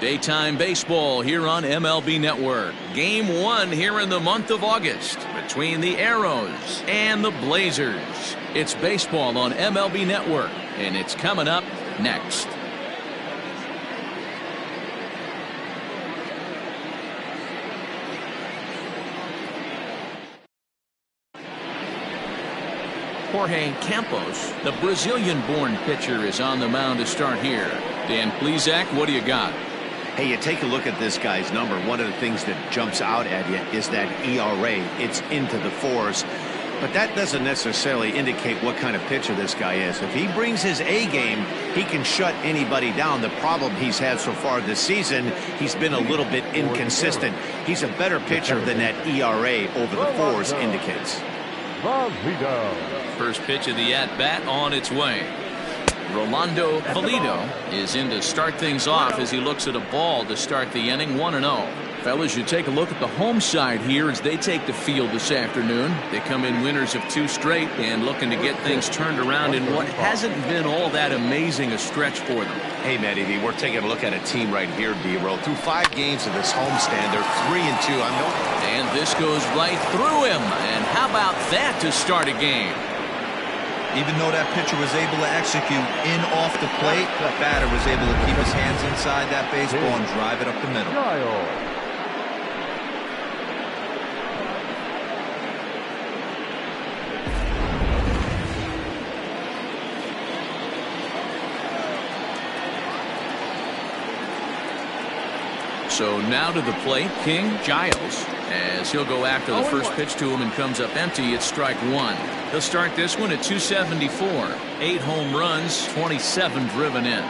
Daytime baseball here on MLB Network. Game 1 here in the month of August between the Arrows and the Blazers. It's baseball on MLB Network, and it's coming up next. Jorge Campos, the Brazilian-born pitcher, is on the mound to start here. Dan Plesac, what do you got? Hey, you take a look at this guy's number. One of the things that jumps out at you is that ERA. It's into the fours. But that doesn't necessarily indicate what kind of pitcher this guy is. If he brings his A game, he can shut anybody down. The problem he's had so far this season, he's been a little bit inconsistent. He's a better pitcher than that ERA over the fours indicates. First pitch of the at-bat on its way. Rolando Pulido is in to start things off as he looks at a ball to start the inning. 1-0. Fellas, you take a look at the home side here as they take the field this afternoon. They come in winners of 2 straight and looking to get things turned around in what hasn't been all that amazing a stretch for them. Hey, Matty V, we're taking a look at a team right here, D-Roll. Through 5 games of this homestand, they're 3-2. And this goes right through him. And how about that to start a game? Even though that pitcher was able to execute in off the plate, the batter was able to keep his hands inside that baseball and drive it up the middle. So now to the plate, King Giles, as he'll go after the first pitch to him and comes up empty. It's strike 1. He'll start this one at 274. 8 home runs, 27 driven in.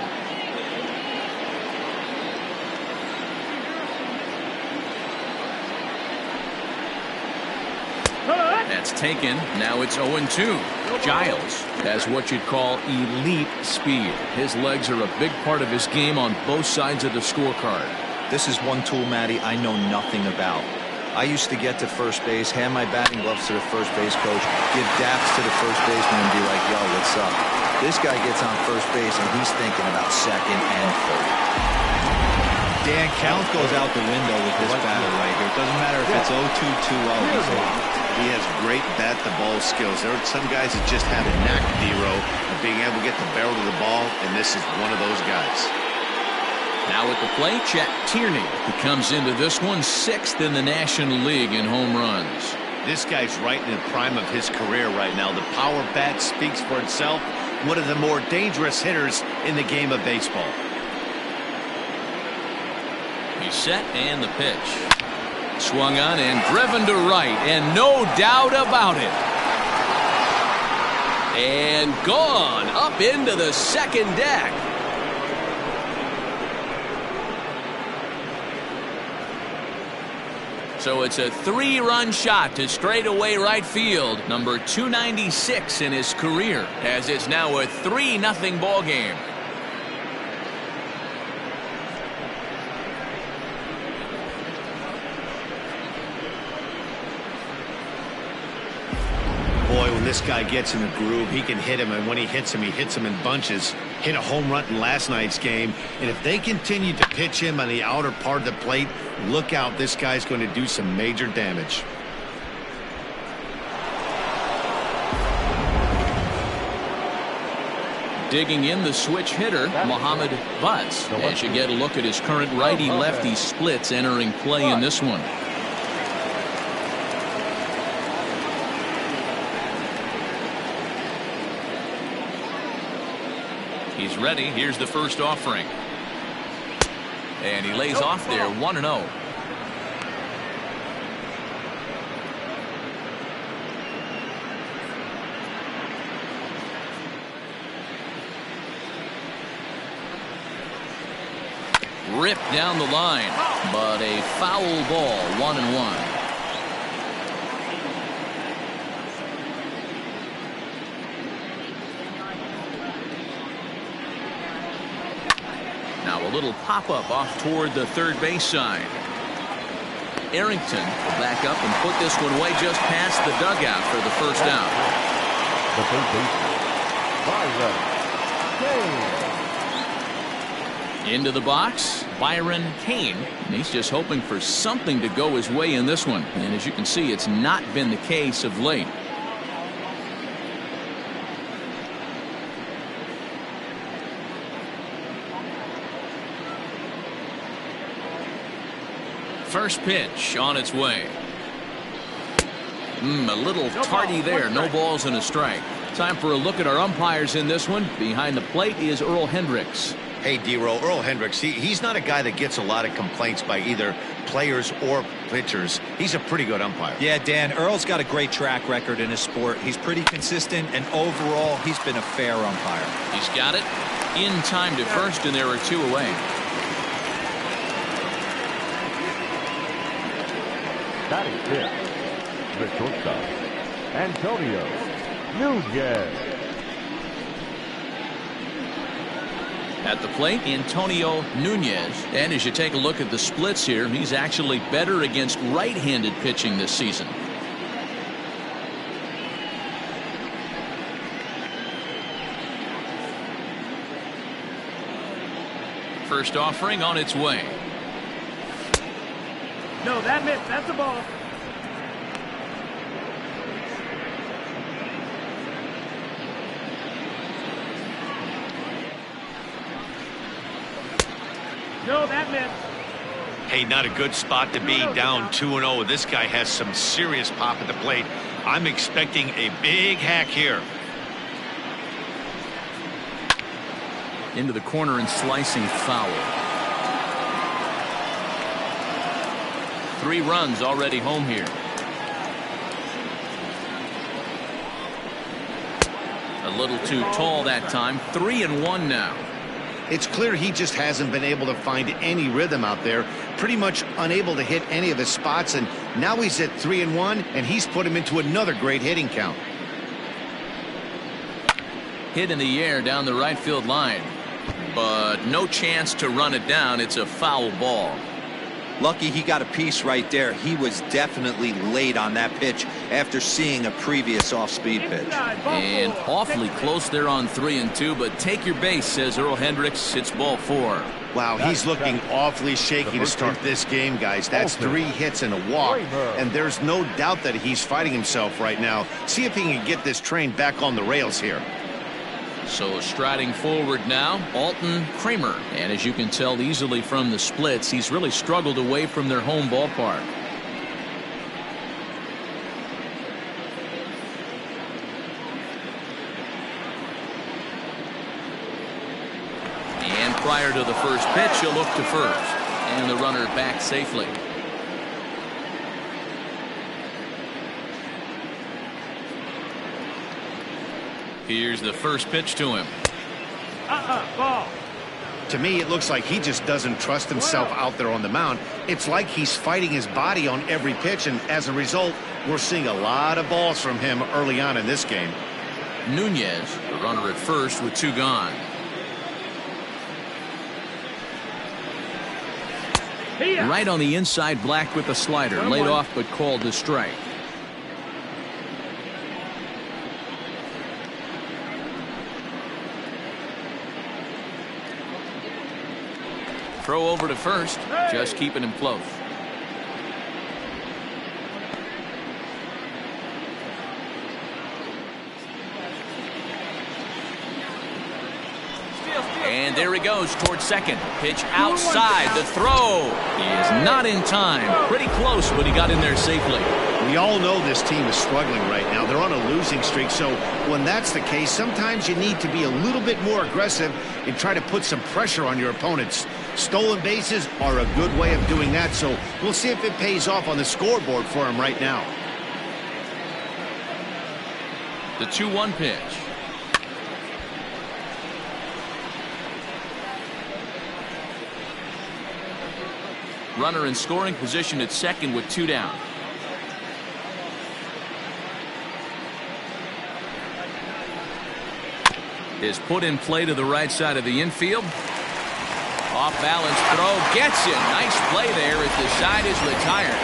That's taken. Now it's 0-2. Giles has what you'd call elite speed. His legs are a big part of his game on both sides of the scorecard. This is one tool, Matty, I know nothing about. I used to get to first base, hand my batting gloves to the first base coach, give daps to the first baseman and be like, yo, what's up? This guy gets on first base and he's thinking about second and third. Dan, count goes out the window with this batter right here. It doesn't matter if it's 0-2, 2-0, he's locked. He has great bat-to-ball skills. There are some guys that just have a knack, D-Row, of being able to get the barrel of the ball, and this is one of those guys. Now at the plate, Chet Tierney, who comes into this one 6th in the National League in home runs. This guy's right in the prime of his career right now. The power bat speaks for itself. One of the more dangerous hitters in the game of baseball. He's set and the pitch. Swung on and driven to right, and no doubt about it. And gone up into the second deck. So it's a 3-run shot to straightaway right field. Number 296 in his career, as it's now a 3-0 ball game. Boy, when this guy gets in the groove, he can hit him, and when he hits him in bunches. Hit a home run in last night's game, and if they continue to pitch him on the outer part of the plate, look out, this guy's going to do some major damage. Digging in the switch hitter, Muhammad Butts, as you get a look at his current righty-lefty splits entering play in this one. He's ready. Here's the first offering. And he lays off there, 1-0. Ripped down the line, but a foul ball, 1-1. Now a little pop-up off toward the third base side. Arrington will back up and put this one away just past the dugout for the first out. The third baseman, Into the box, Byron Kane. And he's just hoping for something to go his way in this one. And as you can see, it's not been the case of late. First pitch on its way. A little tardy there. No balls and a strike. Time for a look at our umpires in this one. Behind the plate is Earl Hendricks. Hey, D-Roll, Earl Hendricks, he's not a guy that gets a lot of complaints by either players or pitchers. He's a pretty good umpire. Yeah, Dan, Earl's got a great track record in his sport. He's pretty consistent, and overall, he's been a fair umpire. He's got it. In time to first, and there are 2 away. Batting fifth, the shortstop, Antonio Nunez. At the plate, Antonio Nunez. And as you take a look at the splits here, he's actually better against right-handed pitching this season. First offering on its way. No, that missed. That's a ball. No, that missed. Hey, not a good spot to be, down 2-0. This guy has some serious pop at the plate. I'm expecting a big hack here. Into the corner and slicing foul. 3 runs already home here. A little too tall that time. 3-1 now. It's clear he just hasn't been able to find any rhythm out there. Pretty much unable to hit any of his spots, and now he's at 3-1, and he's put him into another great hitting count. Hit in the air down the right field line, but no chance to run it down. It's a foul ball. Lucky he got a piece right there. He was definitely late on that pitch after seeing a previous off-speed pitch. And awfully close there on 3-2, but take your base, says Earl Hendricks. It's ball 4. Wow, he's looking awfully shaky to start this game, guys. That's 3 hits and a walk, and there's no doubt that he's fighting himself right now. See if he can get this train back on the rails here. So striding forward now, Alton Kramer. And as you can tell easily from the splits, he's really struggled away from their home ballpark. And prior to the first pitch, he'll look to first. And the runner back safely. Here's the first pitch to him. Ball. To me, it looks like he just doesn't trust himself out there on the mound. It's like he's fighting his body on every pitch, and as a result, we're seeing a lot of balls from him early on in this game. Nunez, the runner at first with 2 gone. Right on the inside, Black with the slider. Laid off but called to strike. Throw over to first, just keeping him close. And there he goes towards second. Pitch outside. The throw is not in time. Pretty close, but he got in there safely. We all know this team is struggling right now. They're on a losing streak, so when that's the case, sometimes you need to be a little bit more aggressive and try to put some pressure on your opponents. Stolen bases are a good way of doing that, so we'll see if it pays off on the scoreboard for him right now. The 2-1 pitch. Runner in scoring position at second with 2 down. Is put in play to the right side of the infield. Off balance throw, gets it. Nice play there as the side is retired.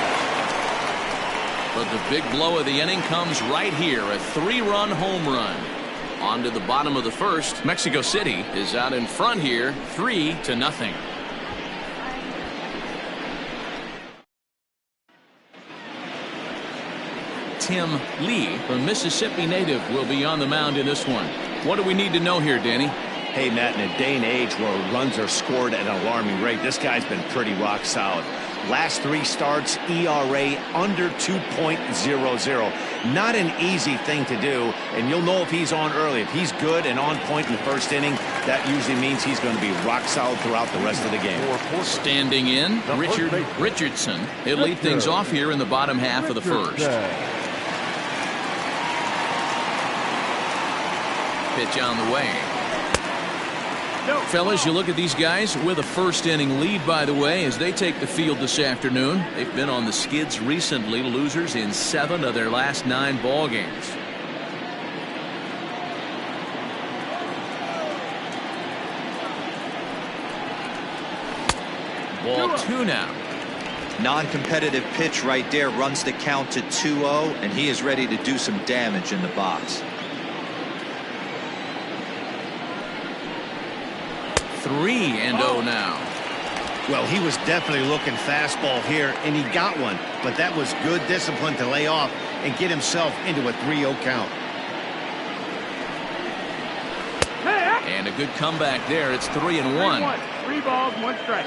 But the big blow of the inning comes right here, a 3-run home run. On to the bottom of the first. Mexico City is out in front here, 3-0. Tim Lee, the Mississippi native, will be on the mound in this one. What do we need to know here, Danny? Hey, Matt, in a day and age where runs are scored at an alarming rate, this guy's been pretty rock solid. Last 3 starts, ERA under 2.00. Not an easy thing to do, and you'll know if he's on early. If he's good and on point in the first inning, that usually means he's going to be rock solid throughout the rest of the game. Standing in, Richard Richardson. He'll lead things off here in the bottom half of the first. Pitch on the way. Fellas, you look at these guys with a first inning lead, by the way, as they take the field this afternoon. They've been on the skids recently, losers in 7 of their last 9 ball games. Ball 2 now. Non-competitive pitch right there, runs the count to 2-0, and he is ready to do some damage in the box. 3-0 now. Well, he was definitely looking fastball here, and he got one. But that was good discipline to lay off and get himself into a 3-0 count. And a good comeback there. It's 3-1. 3 balls, 1 strike.